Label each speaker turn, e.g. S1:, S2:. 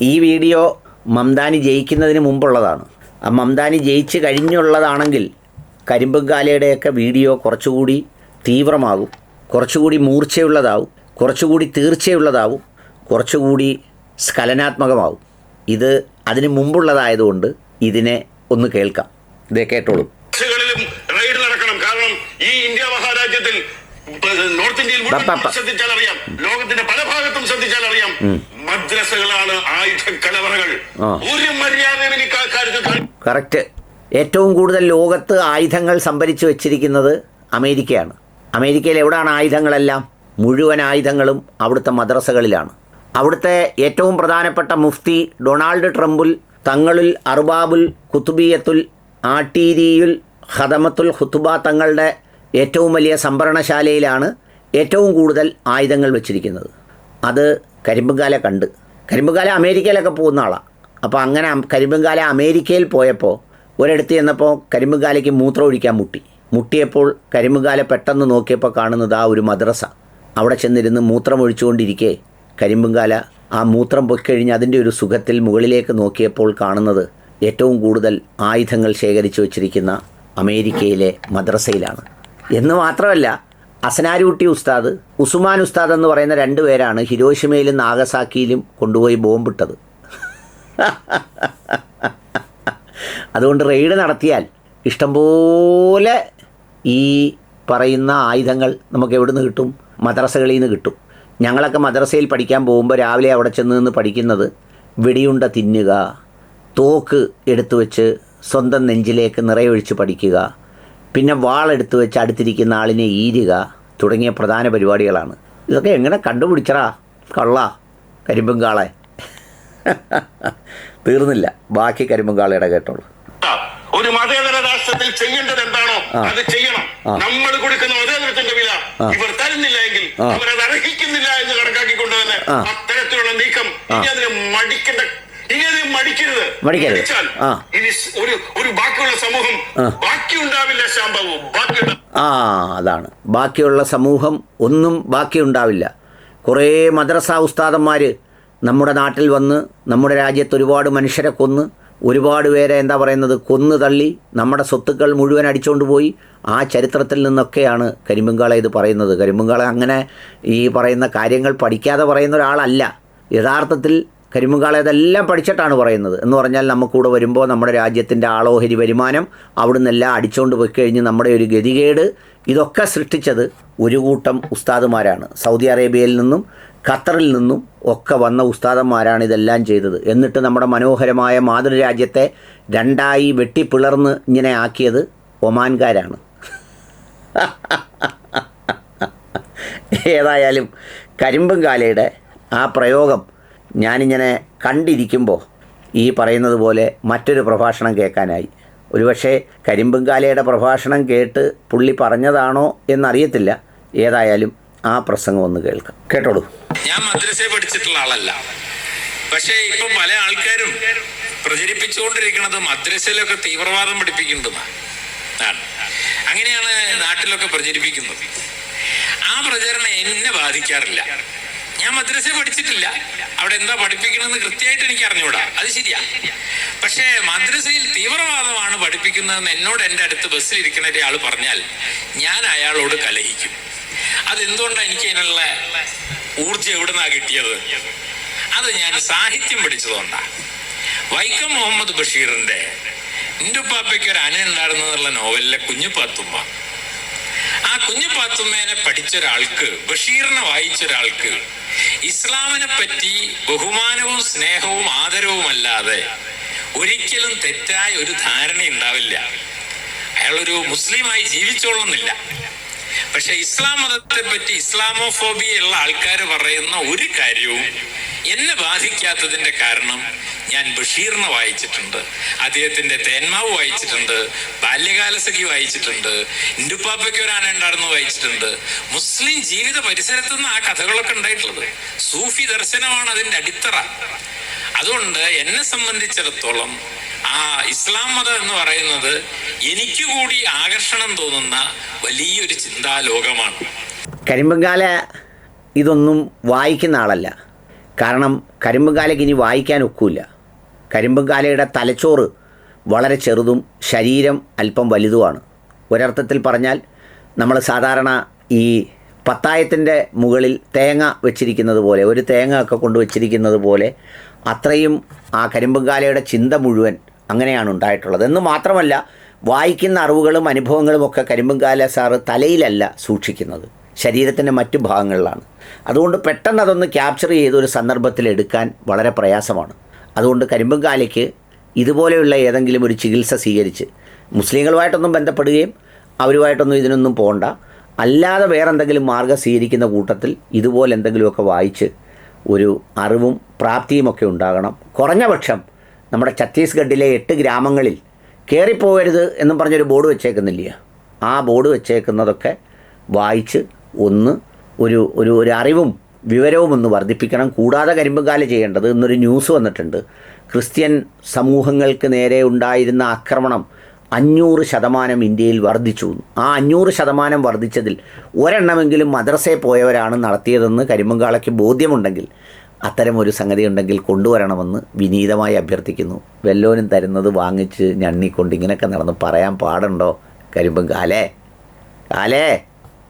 S1: ഈ വീഡിയോ മംദാനി ജയിക്കുന്നതിന് മുമ്പുള്ളതാണ്. ആ മംദാനി ജയിച്ച് കഴിഞ്ഞുള്ളതാണെങ്കിൽ കരിമ്പുംകാലയുടെയൊക്കെ വീഡിയോ കുറച്ചുകൂടി തീവ്രമാകും, കുറച്ചുകൂടി മൂർച്ചയുള്ളതാവും, കുറച്ചുകൂടി തീർച്ചയുള്ളതാവും, കുറച്ചുകൂടി സ്ഖലനാത്മകമാവും. ഇത് അതിന് മുമ്പുള്ളതായതുകൊണ്ട് ഇതിനെ ഒന്ന് കേൾക്കാം. ഇതേ കേട്ടോളൂ.
S2: റെയ്ഡ് നടക്കണം. കാരണം ഈ ഇന്ത്യ മഹാരാജ്യത്തിൽ നോർത്ത് ഇന്ത്യയിൽ ശ്രദ്ധിച്ചാൽ അറിയാം, ലോകത്തിന്റെ പല ഭാഗത്തും ശ്രദ്ധിച്ചാൽ അറിയാം, മദ്രസകളാണ് ആയുധ കലവറകൾ. ഒരു മര്യാദയും എനിക്ക് ആ കാര്യത്തിൽ.
S1: കറക്റ്റ്. ഏറ്റവും കൂടുതൽ ലോകത്ത് ആയുധങ്ങൾ സംഭരിച്ചു വെച്ചിരിക്കുന്നത് അമേരിക്കയാണ്. അമേരിക്കയിൽ എവിടെയാണ് ആയുധങ്ങളെല്ലാം? മുഴുവൻ ആയുധങ്ങളും അവിടുത്തെ മദ്രസകളിലാണ്. അവിടുത്തെ ഏറ്റവും പ്രധാനപ്പെട്ട മുഫ്തി ഡൊണാൾഡ് ട്രംപുൽ തങ്ങളുൽ അർബാബുൽ കുത്തുബിയത്തുൽ ആട്ടീരിയുൽ ഖദമത്തുൽ ഖുത്തുബ തങ്ങളുടെ ഏറ്റവും വലിയ സംഭരണശാലയിലാണ് ഏറ്റവും കൂടുതൽ ആയുധങ്ങൾ വെച്ചിരിക്കുന്നത്. അത് കരിമ്പുംകാല കണ്ട്. കരിമ്പുംകാല അമേരിക്കയിലൊക്കെ പോകുന്ന ആളാണ്. അപ്പോൾ അങ്ങനെ കരിമ്പുംകാല അമേരിക്കയിൽ പോയപ്പോൾ ഒരിടത്ത് ചെന്നപ്പോൾ കരിമ്പുംകാലയ്ക്ക് മൂത്രം ഒഴിക്കാൻ മുട്ടിയപ്പോൾ കരിമ്പുംകാല പെട്ടെന്ന് നോക്കിയപ്പോൾ കാണുന്നത് ആ ഒരു മദ്രസ. അവിടെ ചെന്നിരുന്ന് മൂത്രം ഒഴിച്ചുകൊണ്ടിരിക്കെ കരിമ്പുംകാല ആ മൂത്രം പൊയ്ക്കഴിഞ്ഞ് അതിൻ്റെ ഒരു സുഖത്തിൽ മുകളിലേക്ക് നോക്കിയപ്പോൾ കാണുന്നത് ഏറ്റവും കൂടുതൽ ആയുധങ്ങൾ ശേഖരിച്ചു വച്ചിരിക്കുന്ന അമേരിക്കയിലെ മദ്രസയിലാണ്. എന്ന് മാത്രമല്ല, അസനാരുട്ടി ഉസ്താദ്, ഉസ്മാൻ ഉസ്താദ് എന്ന് പറയുന്ന 2 പേരാണ് ഹിരോഷിമയിലും നാഗസാക്കിയിലും കൊണ്ടുപോയി ബോംബിട്ടത്. അതുകൊണ്ട് റെയ്ഡ് നടത്തിയാൽ ഇഷ്ടംപോലെ ഈ പറയുന്ന ആയുധങ്ങൾ നമുക്ക് എവിടെ നിന്ന് കിട്ടും? മദ്രസകളിൽ നിന്ന് കിട്ടും. ഞങ്ങളൊക്കെ മദ്രസയിൽ പഠിക്കാൻ പോകുമ്പോൾ രാവിലെ അവിടെ ചെന്ന് നിന്ന് പഠിക്കുന്നത് വെടിയുണ്ട തിന്നുക, തോക്ക് എടുത്തു വെച്ച് സ്വന്തം നെഞ്ചിലേക്ക് നിറയൊഴിച്ച് പഠിക്കുക, പിന്നെ വാളെടുത്ത് വെച്ച് അടുത്തിരിക്കുന്ന ആളിനെ ഈരുക തുടങ്ങിയ പ്രധാന പരിപാടികളാണ്. ഇതൊക്കെ എങ്ങനെ കണ്ടുപിടിച്ചറാ കള്ള കരിമ്പുംകാളെ? തീർന്നില്ല, ബാക്കി കരിമ്പുംകാളയുടെ കേട്ടോളൂ.
S2: ഒരു മതേതര രാഷ്ട്രത്തിൽ ചെയ്യേണ്ടത് എന്താണോ അത് ചെയ്യണം. നമ്മൾ കൊടുക്കുന്ന മതേതരത്തിന്റെ വില ഇവർ തരുന്നില്ല എങ്കിൽ അവരത് അർഹിക്കുന്നില്ല എന്ന് കണക്കാക്കിക്കൊണ്ട് തന്നെ അത്തരത്തിലുള്ള നീക്കം ഇനി അതിനെ മടിക്കേണ്ട, ഇനി അതിനെ മടിക്കരുത്. ഇനി ഒരു ബാക്കിയുള്ള സമൂഹം ബാക്കി ഉണ്ടാവില്ല. ശാംബാവു
S1: അതാണ്, ബാക്കിയുള്ള സമൂഹം ഒന്നും ബാക്കി ഉണ്ടാവില്ല. കുറേ മദ്രസ ഉസ്താദന്മാർ നമ്മുടെ നാട്ടിൽ വന്ന് നമ്മുടെ രാജ്യത്ത് ഒരുപാട് മനുഷ്യരെ കൊന്ന്, ഒരുപാട് പേരെ കൊന്നു തള്ളി, നമ്മുടെ സ്വത്തുക്കൾ മുഴുവൻ അടിച്ചുകൊണ്ട് പോയി. ആ ചരിത്രത്തിൽ നിന്നൊക്കെയാണ് കരിമ്പുംകാള ഇത് പറയുന്നത്. കരിമ്പുംകാള അങ്ങനെ ഈ പറയുന്ന കാര്യങ്ങൾ പഠിക്കാതെ പറയുന്ന ഒരാളല്ല. യഥാർത്ഥത്തിൽ കരിമ്പുംകാള ഇതെല്ലാം പഠിച്ചിട്ടാണ് പറയുന്നത്. എന്ന് പറഞ്ഞാൽ നമുക്കിവിടെ വരുമ്പോൾ നമ്മുടെ രാജ്യത്തിൻ്റെ ആളോഹരി വരുമാനം അവിടുന്ന് എല്ലാം അടിച്ചുകൊണ്ട് പോയി കഴിഞ്ഞ് നമ്മുടെ ഒരു ഗതികേട് ഇതൊക്കെ സൃഷ്ടിച്ചത് ഒരു കൂട്ടം ഉസ്താദുമാരാണ്. സൗദി അറേബ്യയിൽ നിന്നും ഖത്തറിൽ നിന്നും ഒക്കെ വന്ന ഉസ്താദന്മാരാണ് ഇതെല്ലാം ചെയ്തത്. എന്നിട്ട് നമ്മുടെ മനോഹരമായ മാതൃരാജ്യത്തെ 2ആയി വെട്ടിപ്പിളർന്ന് ഇങ്ങനെ ആക്കിയത് ഒമാൻകാരാണ്. ഏതായാലും കരിമ്പുംകാലയുടെ ആ പ്രയോഗം ഞാനിങ്ങനെ കണ്ടിരിക്കുമ്പോൾ ഈ പറയുന്നത് പോലെ മറ്റൊരു പ്രഭാഷണം കേൾക്കാനായി. ഒരുപക്ഷെ കരിമ്പുംകാലയുടെ പ്രഭാഷണം കേട്ട് പുള്ളി പറഞ്ഞതാണോ എന്നറിയത്തില്ല. ഏതായാലും ആ പ്രസംഗം ഒന്ന് കേൾക്കാം. കേട്ടോളൂ.
S3: ഞാൻ മദ്രസയെ പഠിച്ചിട്ടുള്ള ആളല്ല, പക്ഷേ ഇപ്പൊ പല ആൾക്കാരും പ്രചരിപ്പിച്ചുകൊണ്ടിരിക്കുന്നത് മദ്രസയിലൊക്കെ തീവ്രവാദം പഠിപ്പിക്കേണ്ടതാണ്. അങ്ങനെയാണ് നാട്ടിലൊക്കെ പ്രചരിപ്പിക്കുന്നത്. ആ പ്രചരണം എന്നെ ബാധിക്കാറില്ല. ഞാൻ മദ്രസയെ പഠിച്ചിട്ടില്ല, അവിടെ എന്താ പഠിപ്പിക്കണമെന്ന് കൃത്യമായിട്ട് എനിക്ക് അറിഞ്ഞുകൂടാ, അത് ശരിയാ. പക്ഷേ മദ്രസയിൽ തീവ്രവാദമാണ് പഠിപ്പിക്കുന്നതെന്ന് എന്നോട് എൻ്റെ അടുത്ത് ബസ്സിലിരിക്കുന്ന ഒരാൾ പറഞ്ഞാൽ ഞാൻ അയാളോട് കലഹിക്കും. അതെന്തുകൊണ്ടാണ് എനിക്ക് അതിനുള്ള ഊർജ്ജം എവിടുന്നാ കിട്ടിയത്? അത് ഞാൻ സാഹിത്യം പഠിച്ചതുകൊണ്ടാണ്. വൈക്കം മുഹമ്മദ് ബഷീറിന്റെ എൻ്റെ ഉപ്പാപ്പയ്ക്ക് ഒരു അന ഉണ്ടായിരുന്നുള്ള നോവലിലെ കുഞ്ഞുപാത്തുമ്മ, ആ കുഞ്ഞുപാത്തുമ്മേനെ പഠിച്ച ഒരാൾക്ക്, ബഷീറിനെ വായിച്ച ഒരാൾക്ക് ഇസ്ലാമിനെ പറ്റി ബഹുമാനവും സ്നേഹവും ആദരവുമല്ലാതെ ഒരിക്കലും തെറ്റായ ഒരു ധാരണ ഉണ്ടാവില്ല. അയാളൊരു മുസ്ലിമായി ജീവിച്ചോളുന്നില്ല. പക്ഷെ ഇസ്ലാം മതത്തെ പറ്റി ഇസ്ലാമോഫോബിയ ഉള്ള ആൾക്കാർ പറയുന്ന ഒരു കാര്യവും എന്നെ ബാധിക്കാത്തതിന്റെ കാരണം ഞാൻ ബഷീറിനെ വായിച്ചിട്ടുണ്ട്, അദ്ദേഹത്തിന്റെ തേന്മാവ് വായിച്ചിട്ടുണ്ട്, ബാല്യകാലസഖി വായിച്ചിട്ടുണ്ട്, ഇന്റുപ്പാപ്പയ്ക്ക് ഒരു ആന ഉണ്ടായിരുന്നു വായിച്ചിട്ടുണ്ട്. മുസ്ലിം ജീവിത പരിസരത്തു നിന്ന് ആ കഥകളൊക്കെ ഉണ്ടായിട്ടുള്ളത്. സൂഫി ദർശനമാണ് അതിന്റെ അടിത്തറ. അതുകൊണ്ട് എന്നെ സംബന്ധിച്ചിടത്തോളം ആ ഇസ്ലാം മതം എന്ന് പറയുന്നത് എനിക്ക് കൂടി ആകർഷണം തോന്നുന്ന വലിയൊരു ചിന്താലോകമാണ്.
S1: കരിമ്പുംകാല ഇതൊന്നും വായിക്കുന്ന ആളല്ല. കാരണം കരിമ്പുംകാലയ്ക്ക് ഇനി വായിക്കാൻ ഒക്കില്ല. കരിമ്പുംകാലയുടെ തലച്ചോറ് വളരെ ചെറുതും ശരീരം അല്പം വലുതുമാണ്. ഒരർത്ഥത്തിൽ പറഞ്ഞാൽ നമ്മൾ സാധാരണ ഈ പത്തായത്തിൻ്റെ മുകളിൽ തേങ്ങ വെച്ചിരിക്കുന്നത് പോലെ, ഒരു തേങ്ങ ഒക്കെ കൊണ്ട് വെച്ചിരിക്കുന്നത് പോലെ അത്രയും ആ കരിമ്പുംകാലയുടെ ചിന്ത മുഴുവൻ അങ്ങനെയാണ് ഉണ്ടായിട്ടുള്ളത്. എന്ന് മാത്രമല്ല, വായിക്കുന്ന അറിവുകളും അനുഭവങ്ങളും ഒക്കെ കരിമ്പുംകാല സാറ് തലയിലല്ല സൂക്ഷിക്കുന്നത്, ശരീരത്തിൻ്റെ മറ്റു ഭാഗങ്ങളിലാണ്. അതുകൊണ്ട് പെട്ടെന്ന് അതൊന്ന് ക്യാപ്ചർ ചെയ്ത് ഒരു സന്ദർഭത്തിൽ എടുക്കാൻ വളരെ പ്രയാസമാണ്. അതുകൊണ്ട് കരിമ്പുംകാലയ്ക്ക് ഇതുപോലെയുള്ള ഏതെങ്കിലും ഒരു ചികിത്സ സ്വീകരിച്ച് മുസ്ലിങ്ങളുമായിട്ടൊന്നും ബന്ധപ്പെടുകയും അവരുമായിട്ടൊന്നും ഇതിനൊന്നും പോകണ്ട, അല്ലാതെ വേറെന്തെങ്കിലും മാർഗ്ഗം സ്വീകരിക്കുന്ന കൂട്ടത്തിൽ ഇതുപോലെ എന്തെങ്കിലുമൊക്കെ വായിച്ച് ഒരു അറിവും പ്രാപ്തിയുമൊക്കെ ഉണ്ടാകണം. കുറഞ്ഞ പക്ഷം നമ്മുടെ ഛത്തീസ്ഗഡിലെ 8 ഗ്രാമങ്ങളിൽ കയറിപ്പോകരുത് എന്നും പറഞ്ഞൊരു ബോർഡ് വെച്ചേക്കുന്നില്ല, ആ ബോർഡ് വെച്ചേക്കുന്നതൊക്കെ വായിച്ച് ഒന്ന് ഒരു അറിവും വിവരവും ഒന്ന് വർദ്ധിപ്പിക്കണം. കൂടാതെ കരിമ്പുംകാല ചെയ്യേണ്ടത്, ഇന്നൊരു ന്യൂസ് വന്നിട്ടുണ്ട്, ക്രിസ്ത്യൻ സമൂഹങ്ങൾക്ക് നേരെ ഉണ്ടായിരുന്ന ആക്രമണം 500% ഇന്ത്യയിൽ വർദ്ധിച്ചു. ആ 500% വർദ്ധിച്ചതിൽ ഒരെണ്ണമെങ്കിലും മദ്രസയിൽ പോയവരാണ് നടത്തിയതെന്ന് കരിമ്പുംകാളയ്ക്ക് ബോധ്യമുണ്ടെങ്കിൽ അത്തരം ഒരു സംഗതി ഉണ്ടെങ്കിൽ കൊണ്ടുവരണമെന്ന് വിനീതമായി അഭ്യർത്ഥിക്കുന്നു. വല്ലോനും തരുന്നത് വാങ്ങിച്ച് ഞണ്ണിക്കൊണ്ട് ഇങ്ങനെയൊക്കെ നടന്ന് പറയാൻ പാടുണ്ടോ കരിമ്പുംകാലേ? കാലേ